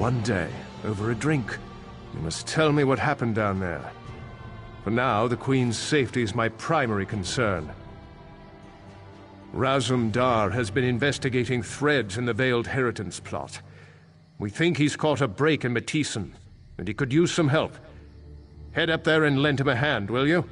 one day, over a drink. You must tell me what happened down there. For now, the Queen's safety is my primary concern. Razum Dar has been investigating threads in the Veiled Inheritance plot. We think he's caught a break in Matissan, and he could use some help. Head up there and lend him a hand, will you?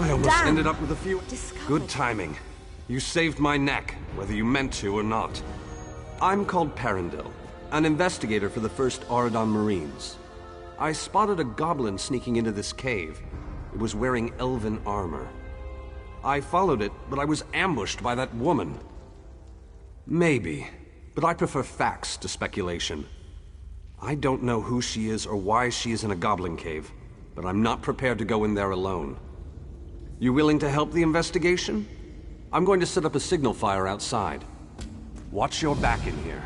I almost ended up with a few... Good timing. You saved my neck, whether you meant to or not. I'm called Perindil, an investigator for the 1st Auridon Marines. I spotted a goblin sneaking into this cave. It was wearing elven armor. I followed it, but I was ambushed by that woman. Maybe, but I prefer facts to speculation. I don't know who she is or why she is in a goblin cave, but I'm not prepared to go in there alone. You willing to help the investigation? I'm going to set up a signal fire outside. Watch your back in here.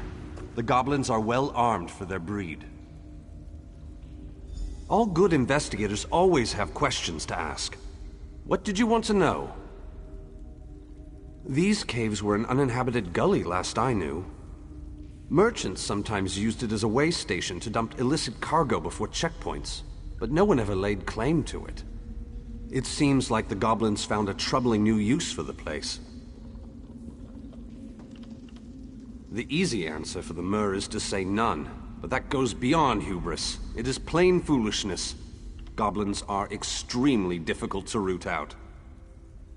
The goblins are well armed for their breed. All good investigators always have questions to ask. What did you want to know? These caves were an uninhabited gully last I knew. Merchants sometimes used it as a way station to dump illicit cargo before checkpoints, but no one ever laid claim to it. It seems like the goblins found a troubling new use for the place. The easy answer for the Mer is to say none, but that goes beyond hubris. It is plain foolishness. Goblins are extremely difficult to root out.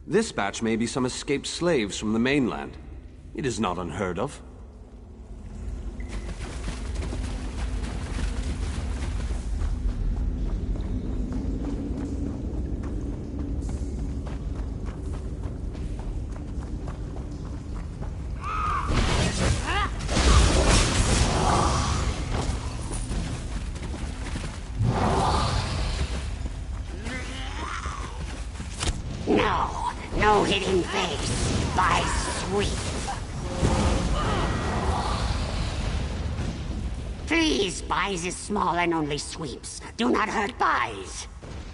This batch may be some escaped slaves from the mainland. It is not unheard of. No hidden face. By sweep. Please, Byes is small and only sweeps. Do not hurt Byes.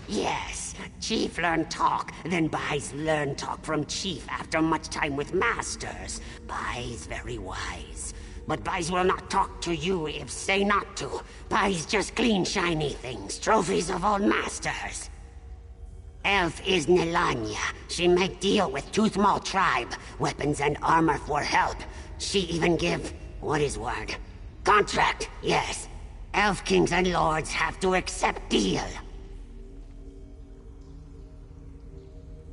Yes, Chief learn talk, then Byes learn talk from Chief after much time with masters. Byes very wise. But Byes will not talk to you if say not to. Byes just clean shiny things, trophies of old masters. Elf is Nelanya. She make deal with Toothmaw tribe. Weapons and armor for help. She even give... what is word? Contract, yes. Elf kings and lords have to accept deal.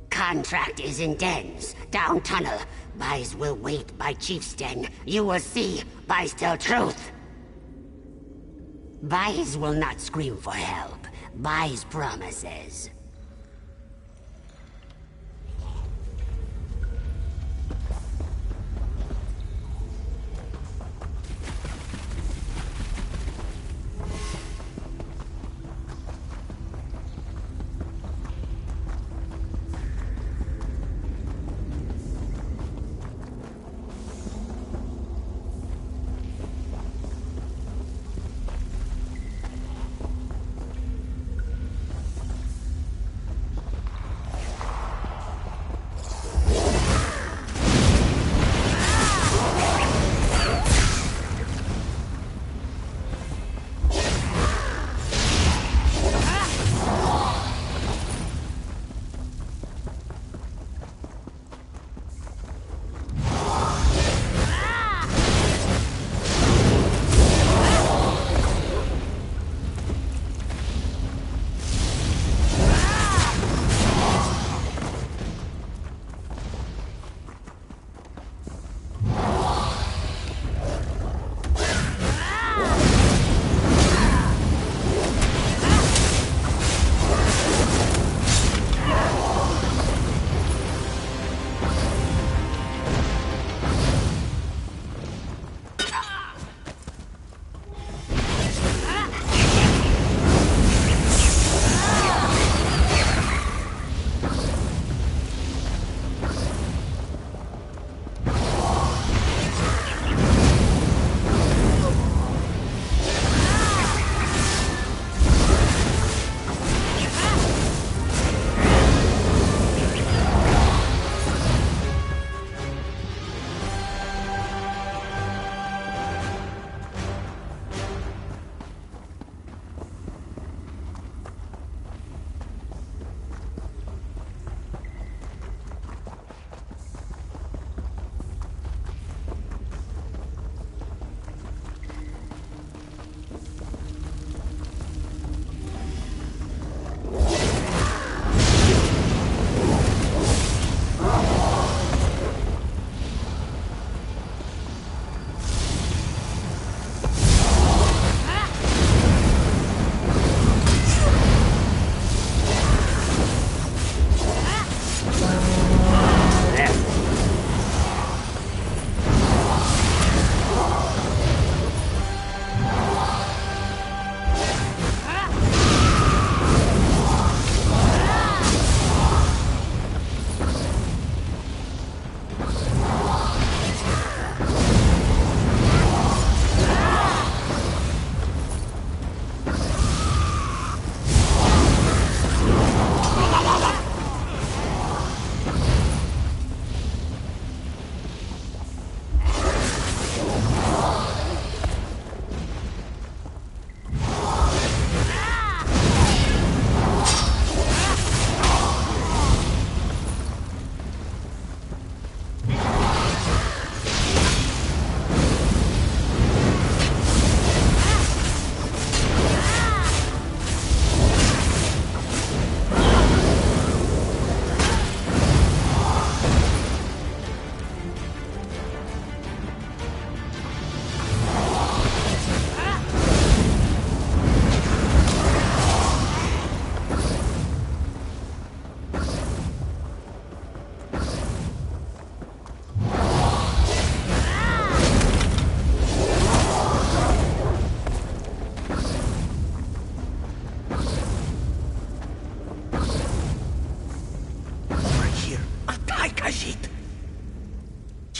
Contract is in dens, down tunnel. Byes will wait by Chief's den. You will see. Byes tell truth. Byes will not scream for help. Byes promises.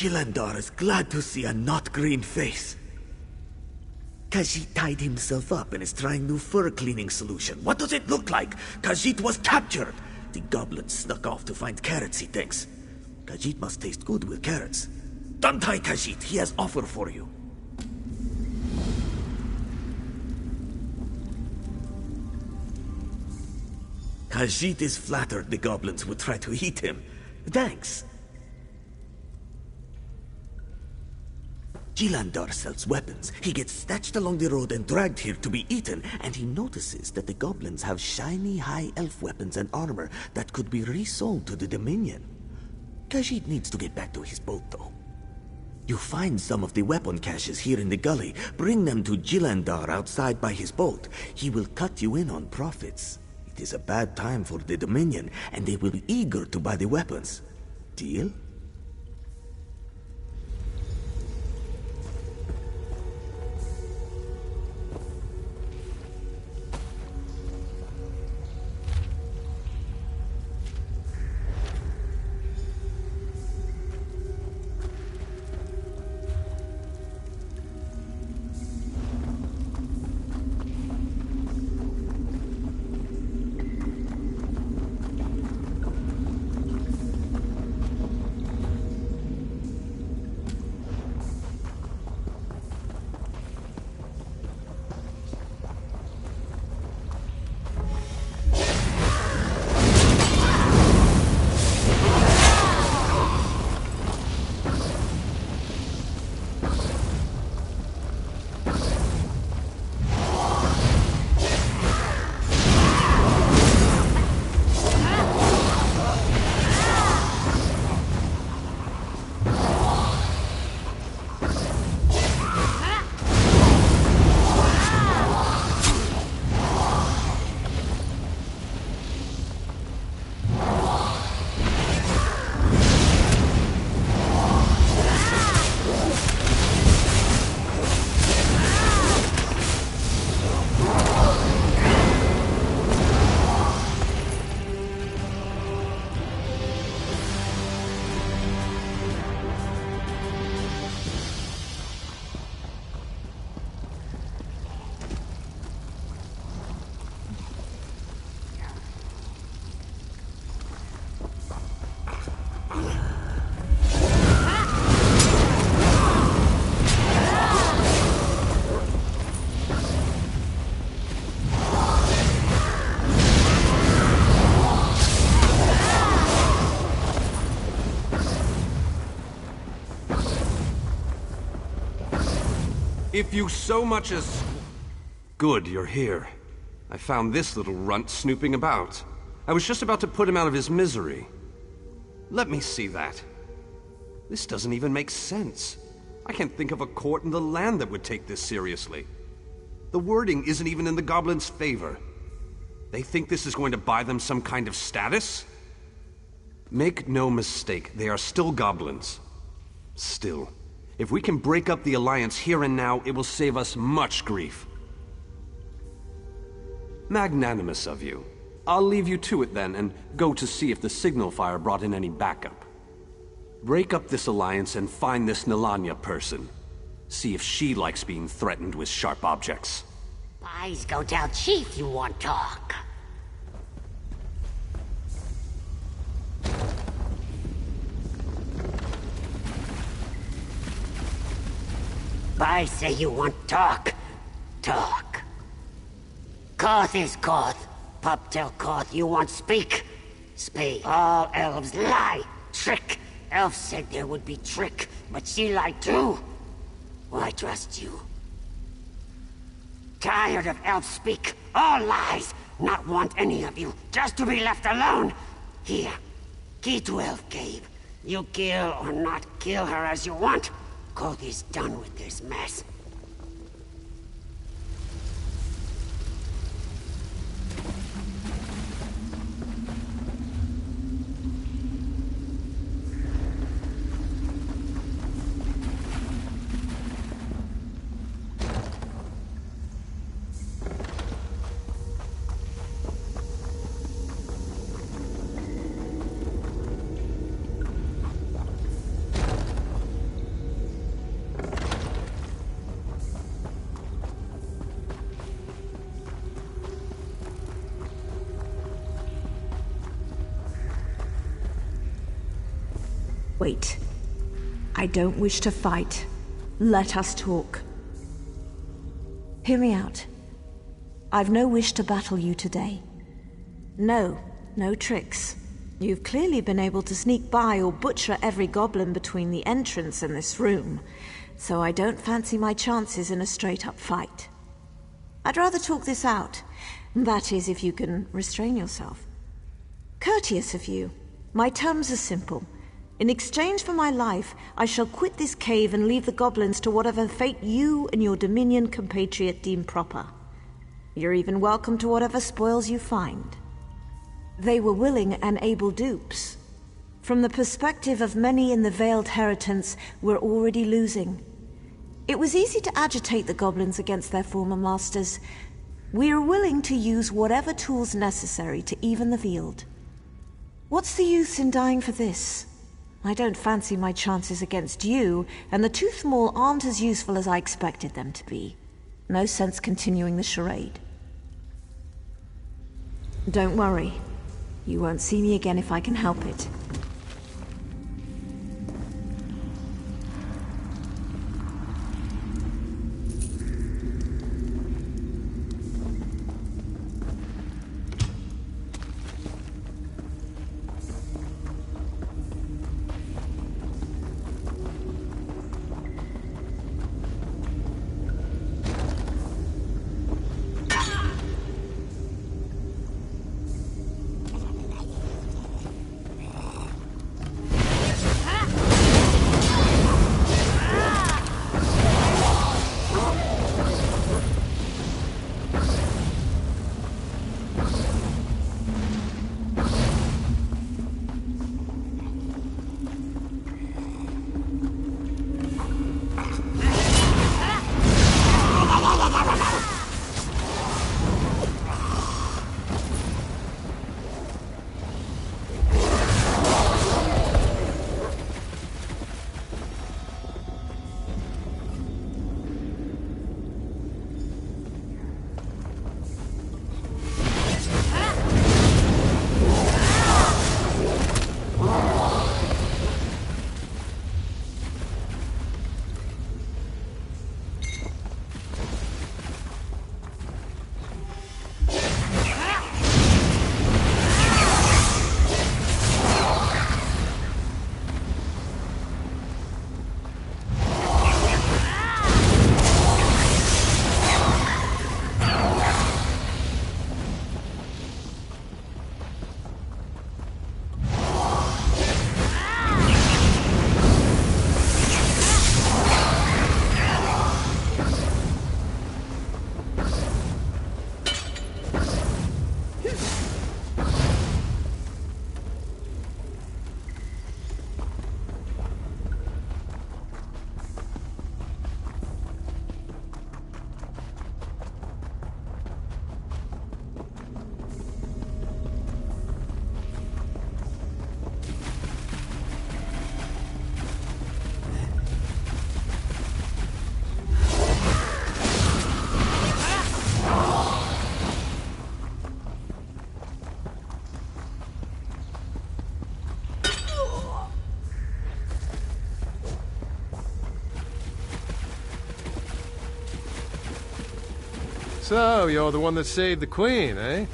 Jilandar is glad to see a not green face. Khajiit tied himself up and is trying new fur cleaning solution. What does it look like? Khajiit was captured! The goblin snuck off to find carrots, he thinks. Khajiit must taste good with carrots. Untie Khajiit, he has offer for you. Khajiit is flattered the goblins would try to eat him. Thanks. Jilandar sells weapons. He gets snatched along the road and dragged here to be eaten, and he notices that the goblins have shiny high elf weapons and armor that could be resold to the Dominion. Khajiit needs to get back to his boat, though. You find some of the weapon caches here in the gully. Bring them to Jilandar outside by his boat. He will cut you in on profits. It is a bad time for the Dominion, and they will be eager to buy the weapons. Deal? If you so much as... Good, you're here. I found this little runt snooping about. I was just about to put him out of his misery. Let me see that. This doesn't even make sense. I can't think of a court in the land that would take this seriously. The wording isn't even in the goblins' favor. They think this is going to buy them some kind of status? Make no mistake, they are still goblins. Still, if we can break up the Alliance here and now, it will save us much grief. Magnanimous of you. I'll leave you to it then, and go to see if the signal fire brought in any backup. Break up this Alliance and find this Nilanya person. See if she likes being threatened with sharp objects. Pies, go tell Chief you want talk. I say you want talk. Talk. Koth is Koth. Pup tell Koth you want speak. Speak. All elves lie. Trick. Elf said there would be trick, but she lied too. Why trust you? Tired of elf speak. All lies. Not want any of you. Just to be left alone. Here. Key to Elf Cave. You kill or not kill her as you want. Koth is done with this mess. Wait. I don't wish to fight. Let us talk. Hear me out. I've no wish to battle you today. No tricks. You've clearly been able to sneak by or butcher every goblin between the entrance and this room, so I don't fancy my chances in a straight-up fight. I'd rather talk this out. That is, if you can restrain yourself. Courteous of you. My terms are simple. In exchange for my life, I shall quit this cave and leave the goblins to whatever fate you and your Dominion compatriot deem proper. You're even welcome to whatever spoils you find. They were willing and able dupes. From the perspective of many in the Veiled Heritance, we're already losing. It was easy to agitate the goblins against their former masters. We are willing to use whatever tools necessary to even the field. What's the use in dying for this? I don't fancy my chances against you, and the Tooth Maul aren't as useful as I expected them to be. No sense continuing the charade. Don't worry. You won't see me again if I can help it. So, you're the one that saved the Queen, eh?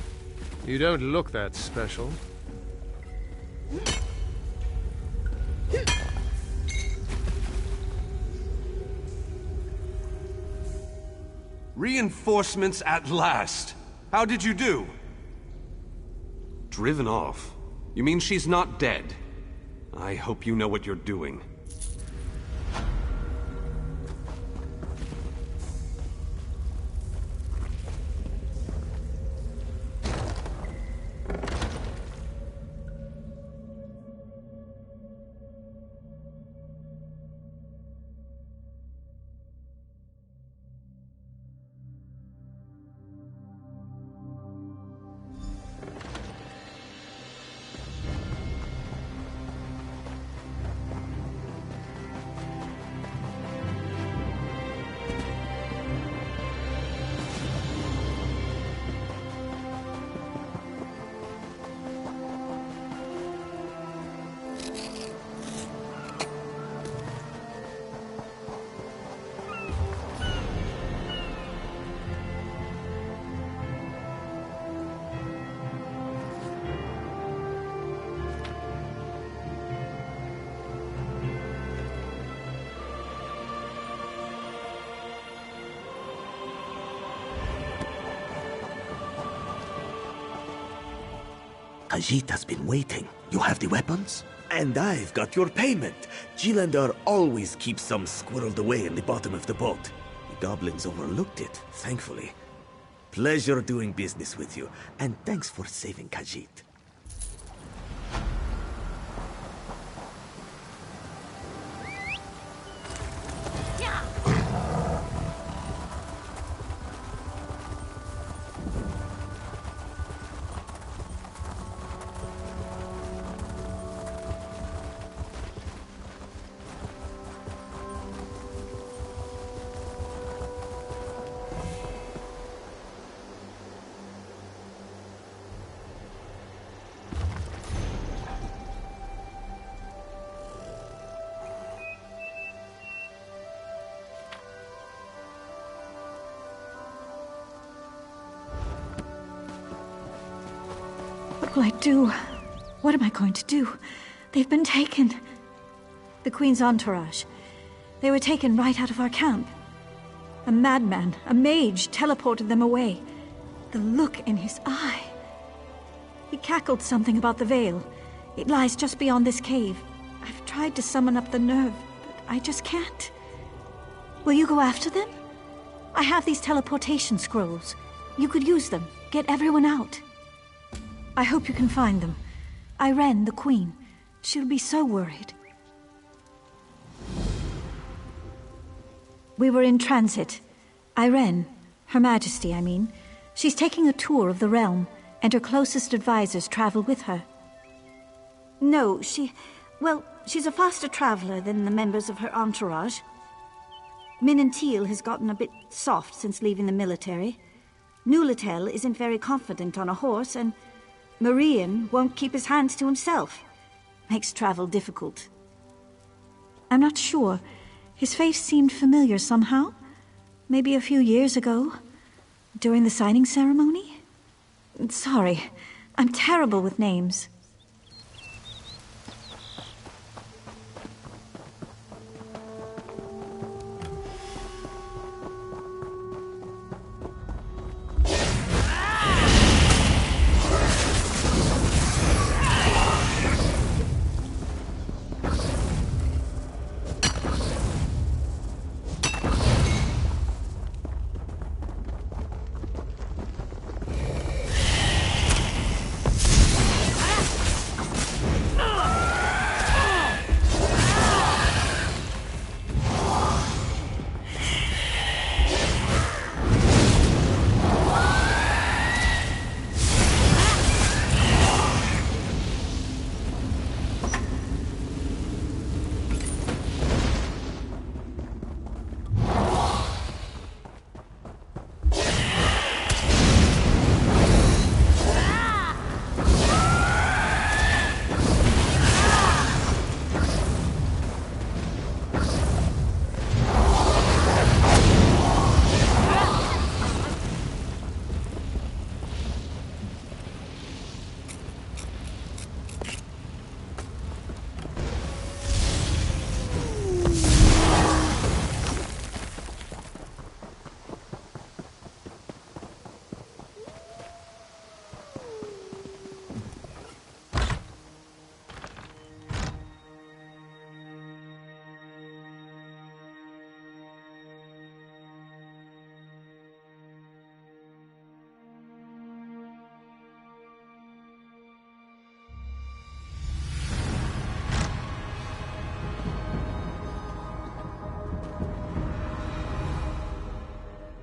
You don't look that special. Reinforcements at last! How did you do? Driven off? You mean she's not dead? I hope you know what you're doing. Khajiit has been waiting. You have the weapons? And I've got your payment. Gilandar always keeps some squirreled away in the bottom of the boat. The goblins overlooked it, thankfully. Pleasure doing business with you, and thanks for saving Khajiit. What will I do? What am I going to do? They've been taken. The Queen's entourage. They were taken right out of our camp. A madman, a mage, teleported them away. The look in his eye. He cackled something about the veil. It lies just beyond this cave. I've tried to summon up the nerve, but I just can't. Will you go after them? I have these teleportation scrolls. You could use them. Get everyone out. I hope you can find them. Irene, the Queen. She'll be so worried. We were in transit. Irene, Her Majesty, I mean. She's taking a tour of the realm, and her closest advisors travel with her. No, she's a faster traveler than the members of her entourage. Minantil has gotten a bit soft since leaving the military. Nulatel isn't very confident on a horse, and Marian won't keep his hands to himself. Makes travel difficult. I'm not sure. His face seemed familiar somehow. Maybe a few years ago, during the signing ceremony? Sorry, I'm terrible with names.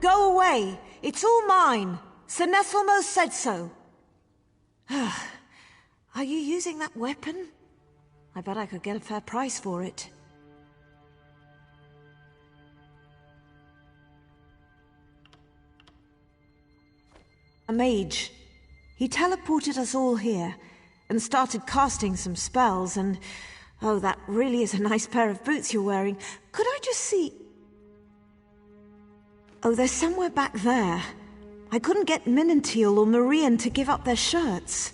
Go away! It's all mine! Sir Nesselmo said so. Are you using that weapon? I bet I could get a fair price for it. A mage. He teleported us all here, and started casting some spells, and... Oh, that really is a nice pair of boots you're wearing. Could I just see... Oh, they're somewhere back there. I couldn't get Minantil or Marian to give up their shirts.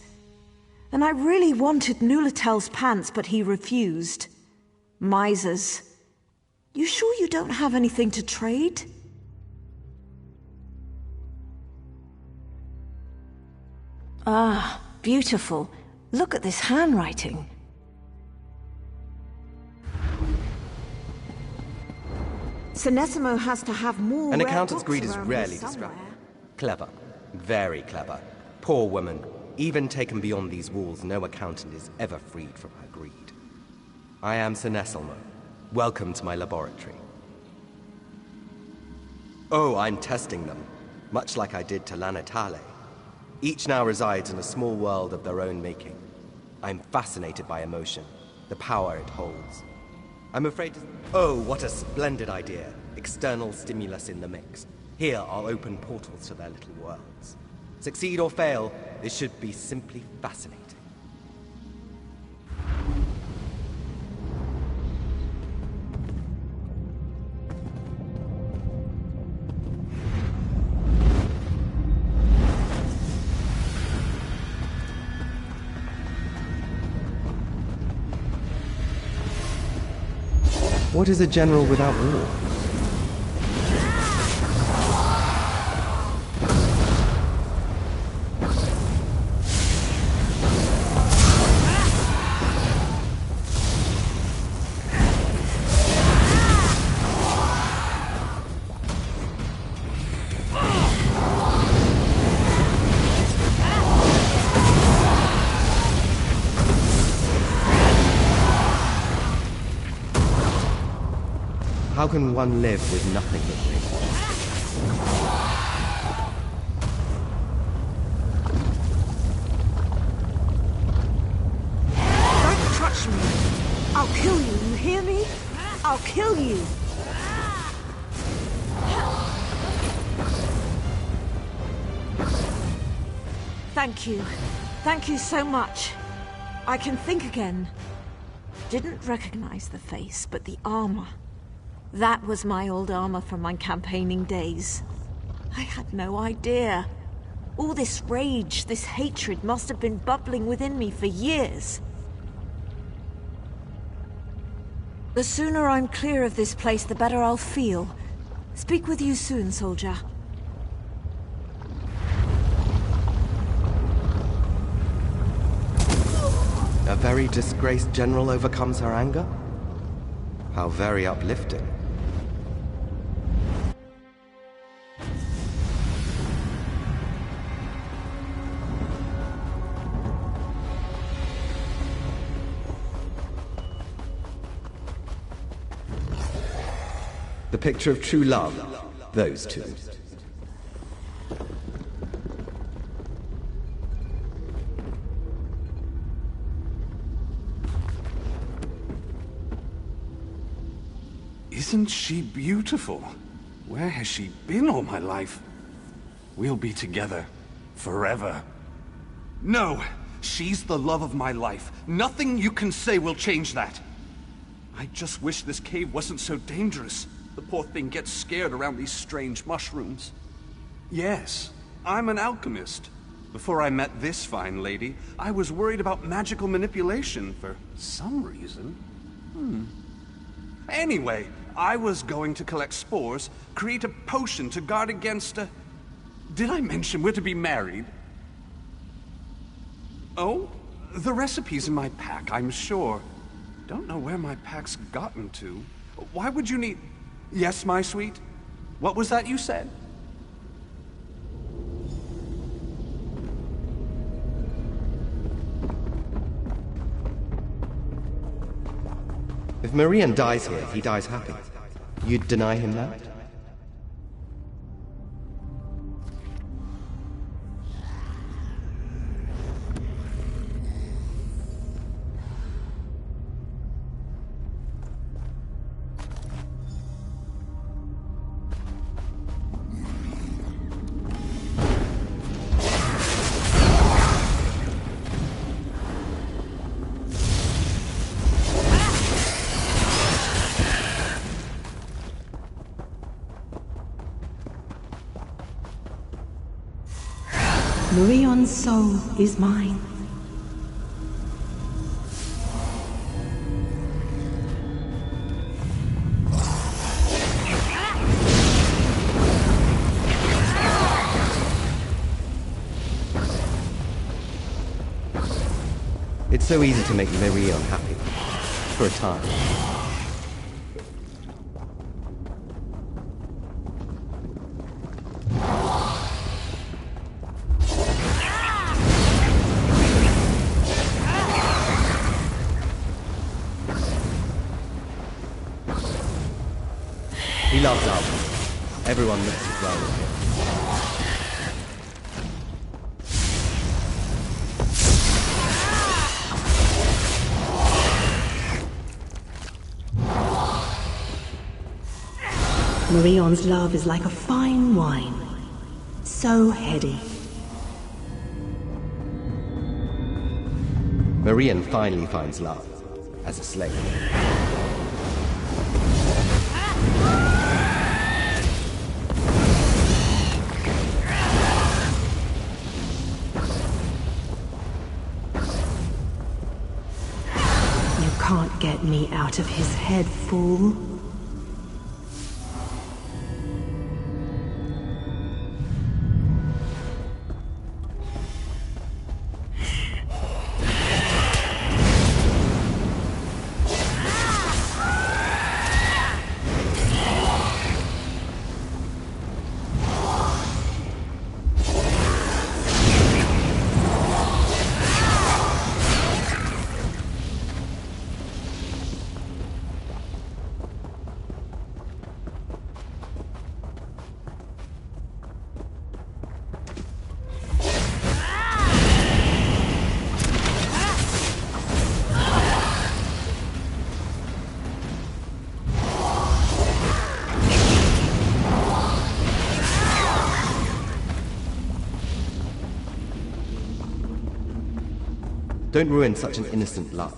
And I really wanted Nulatel's pants, but he refused. Misers. You sure you don't have anything to trade? Ah, beautiful. Look at this handwriting. Senesimo has to have more. An rare accountant's books greed is around rarely here somewhere. distracting. Clever. Very clever. Poor woman. Even taken beyond these walls, no accountant is ever freed from her greed. I am Senesimo. Welcome to my laboratory. Oh, I'm testing them, much like I did to Lanatale. Each now resides in a small world of their own making. I'm fascinated by emotion, the power it holds. I'm afraid to... Oh, what a splendid idea. External stimulus in the mix. Here I'll open portals to their little worlds. Succeed or fail, this should be simply fascinating. What is a general without war? How can one live with nothing but rage? Don't touch me. I'll kill you, you hear me? I'll kill you. Thank you. Thank you so much. I can think again. Didn't recognize the face, but the armor. That was my old armor from my campaigning days. I had no idea. All this rage, this hatred must have been bubbling within me for years. The sooner I'm clear of this place, the better I'll feel. Speak with you soon, soldier. A very disgraced general overcomes her anger? How very uplifting. The picture of true love, those two. Isn't she beautiful? Where has she been all my life? We'll be together forever. No, she's the love of my life. Nothing you can say will change that. I just wish this cave wasn't so dangerous. The poor thing gets scared around these strange mushrooms. Yes, I'm an alchemist. Before I met this fine lady, I was worried about magical manipulation for some reason. Anyway, I was going to collect spores, create a potion to guard against a... Did I mention we're to be married? Oh, the recipe's in my pack, I'm sure. Don't know where my pack's gotten to. Why would you need... Yes, my sweet? What was that you said? If Marian dies here, he dies happy. You'd deny him that? Marion's soul is mine. so easy to make Miri unhappy. For a time. He loves Albert. Everyone mixes well with him. Marion's love is like a fine wine. So heady. Marion finally finds love as a slave. You can't get me out of his head, fool. Don't ruin such an innocent love.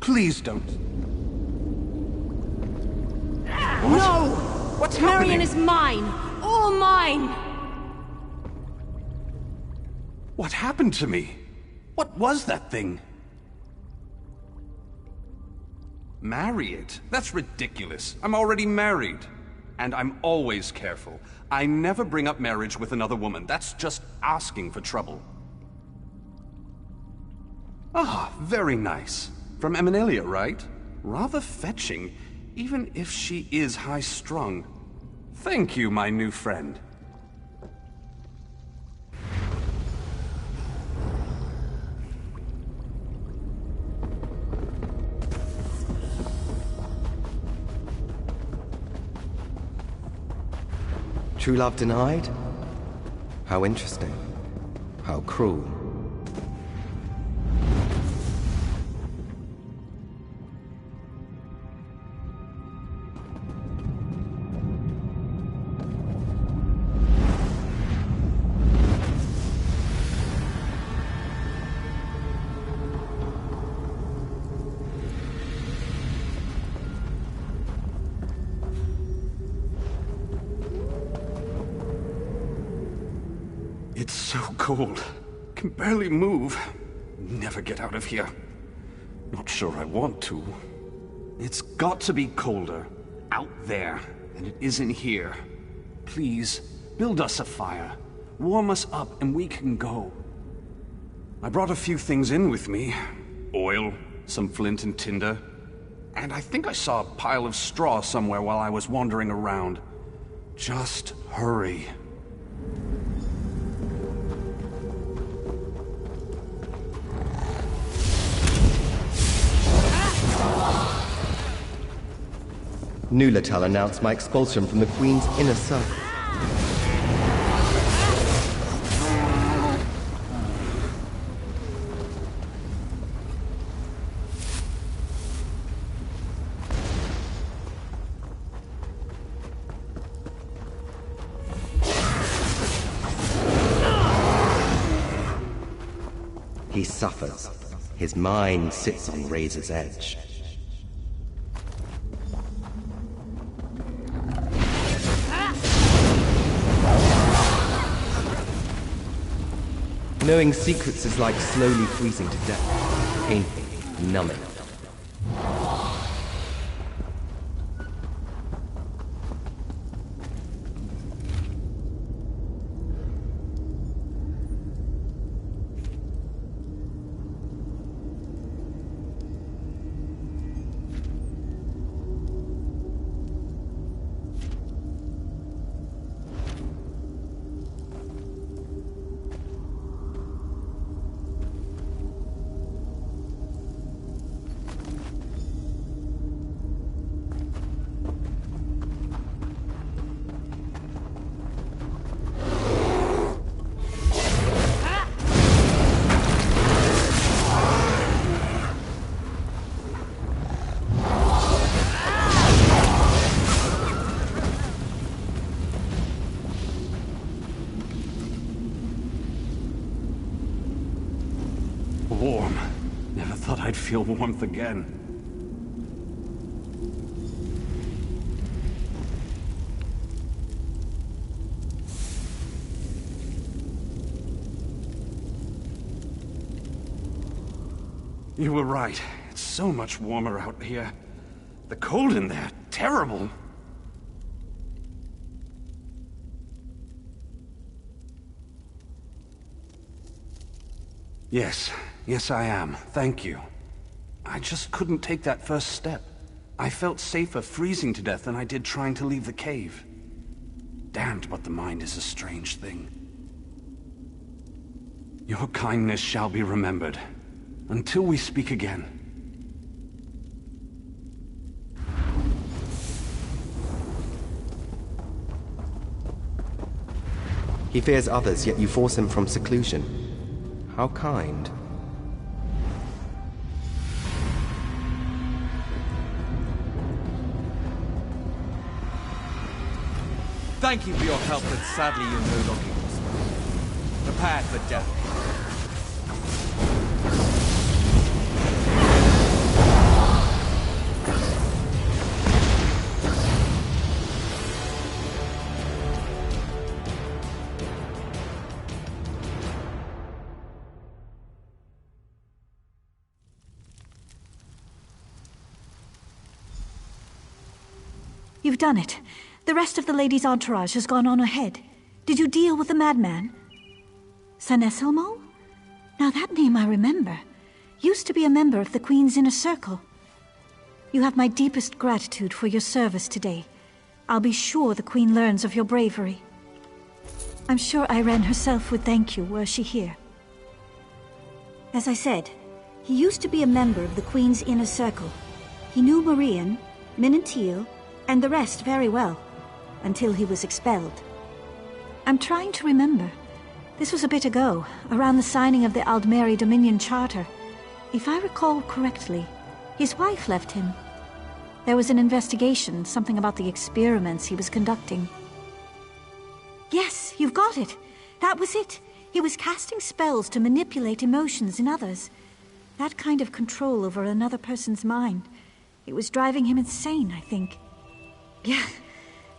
Please don't. No! What's happening? Marion is mine! All mine! What happened to me? What was that thing? Marry it? That's ridiculous. I'm already married. And I'm always careful. I never bring up marriage with another woman. That's just asking for trouble. Ah, very nice. From Eminelia, right? Rather fetching, even if she is high-strung. Thank you, my new friend. True love denied? How interesting. How cruel. It's so cold. Can barely move. Never get out of here. Not sure I want to. It's got to be colder. Out there. And it isn't here. Please, build us a fire. Warm us up and we can go. I brought a few things in with me. Oil, some flint and tinder. And I think I saw a pile of straw somewhere while I was wandering around. Just hurry. Nulatel announced my expulsion from the Queen's inner circle. He suffers. His mind sits on razor's edge. Knowing secrets is like slowly freezing to death. Painful, numbing. warm. Never thought I'd feel warmth again. You were right. It's so much warmer out here. The cold in there, terrible. Yes, I am. Thank you. I just couldn't take that first step. I felt safer freezing to death than I did trying to leave the cave. Damned, but the mind is a strange thing. Your kindness shall be remembered. Until we speak again. He fears others, yet you force him from seclusion. How kind. Thank you for your help, but sadly you're no longer useful. Prepare for death. You've done it. The rest of the lady's entourage has gone on ahead. Did you deal with the madman? Sanesilmo? Now that name I remember. Used to be a member of the Queen's inner circle. You have my deepest gratitude for your service today. I'll be sure the Queen learns of your bravery. I'm sure Irene herself would thank you were she here. As I said, he used to be a member of the Queen's inner circle. He knew Marian, Minantil, and the rest very well, until he was expelled. I'm trying to remember. This was a bit ago, around the signing of the Aldmeri Dominion Charter. If I recall correctly, his wife left him. There was an investigation, something about the experiments he was conducting. Yes, you've got it. That was it. He was casting spells to manipulate emotions in others. That kind of control over another person's mind. It was driving him insane, I think. Yeah,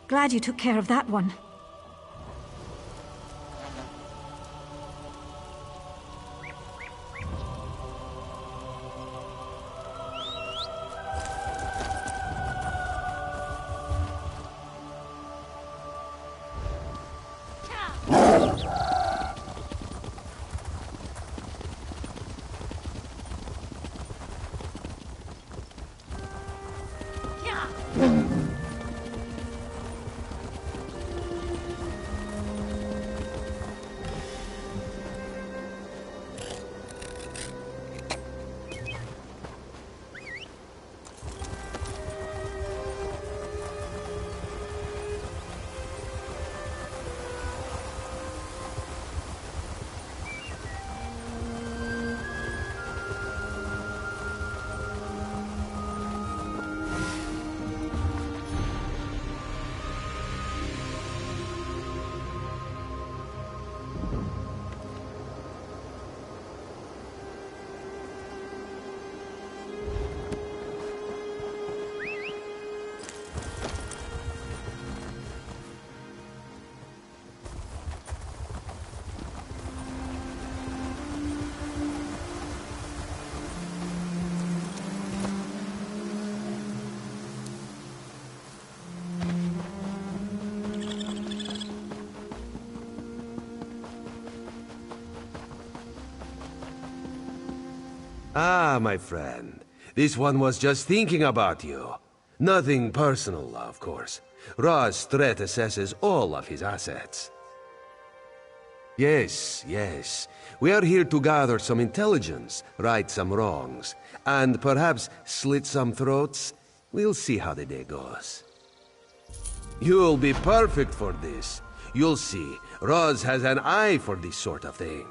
glad you took care of that one. Ah, my friend. This one was just thinking about you. Nothing personal, of course. Ra's threat assesses all of his assets. Yes. We are here to gather some intelligence, right some wrongs, and perhaps slit some throats. We'll see how the day goes. You'll be perfect for this. You'll see, Ra's has an eye for this sort of thing.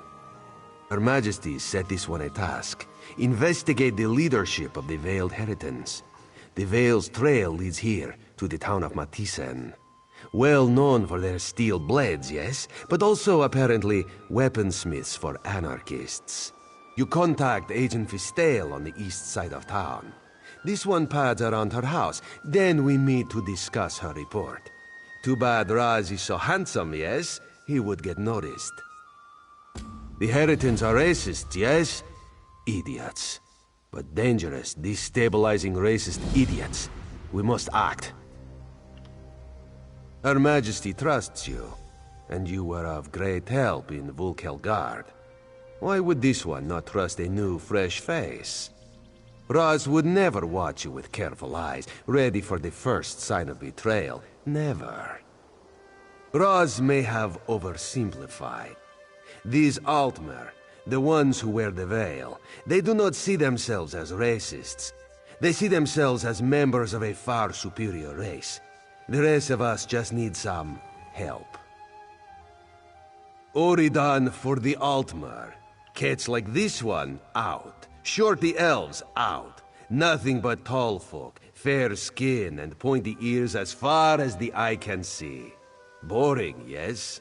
Her Majesty set this one a task. Investigate the leadership of the Veiled Heritance. The Veil's trail leads here, to the town of Matisen. Well known for their steel blades, yes, but also apparently weaponsmiths for anarchists. You contact Agent Fistale on the east side of town. This one pads around her house. Then we meet to discuss her report. Too bad Raz is so handsome, yes? He would get noticed. The Heritons are racist, yes? Idiots. But dangerous, destabilizing racist idiots. We must act. Her Majesty trusts you, and you were of great help in Vulkelgard. Why would this one not trust a new, fresh face? Raz would never watch you with careful eyes, ready for the first sign of betrayal. Never. Raz may have oversimplified. These Altmer, the ones who wear the veil, they do not see themselves as racists. They see themselves as members of a far superior race. The rest of us just need some help. Auridon for the Altmer. Cats like this one, out. Shorty elves, out. Nothing but tall folk, fair skin and pointy ears as far as the eye can see. Boring, yes?